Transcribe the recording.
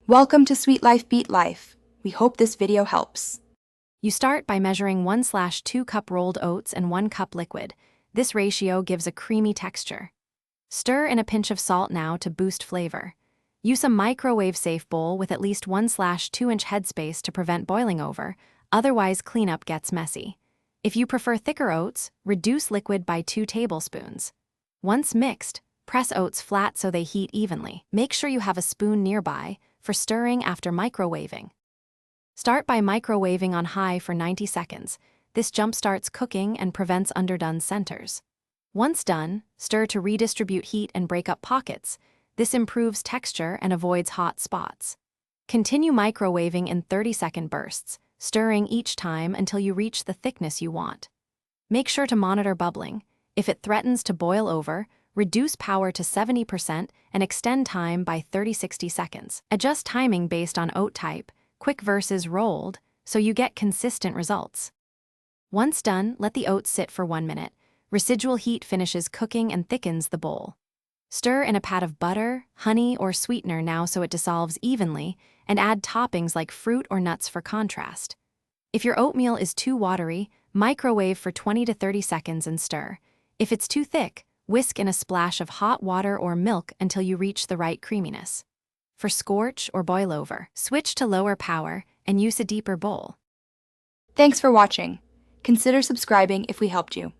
Welcome to Sweet Life Beat Life. We hope this video helps. You start by measuring 1/2 cup rolled oats and 1 cup liquid. This ratio gives a creamy texture. Stir in a pinch of salt now to boost flavor. Use a microwave-safe bowl with at least 1/2-inch headspace to prevent boiling over, otherwise cleanup gets messy. If you prefer thicker oats, reduce liquid by 2 tablespoons. Once mixed, press oats flat so they heat evenly. Make sure you have a spoon nearby for stirring after microwaving. Start by microwaving on high for 90 seconds. This jumpstarts cooking and prevents underdone centers. Once done, stir to redistribute heat and break up pockets. This improves texture and avoids hot spots. Continue microwaving in 30-second bursts, stirring each time until you reach the thickness you want. Make sure to monitor bubbling. If it threatens to boil over, reduce power to 70% and extend time by 30-60 seconds. Adjust timing based on oat type, quick versus rolled, so you get consistent results. Once done, let the oats sit for 1 minute. Residual heat finishes cooking and thickens the bowl. Stir in a pat of butter, honey, or sweetener now so it dissolves evenly, and add toppings like fruit or nuts for contrast. If your oatmeal is too watery, microwave for 20 to 30 seconds and stir. If it's too thick, whisk in a splash of hot water or milk until you reach the right creaminess. For scorch or boil over, switch to lower power and use a deeper bowl. Thanks for watching. Consider subscribing if we helped you.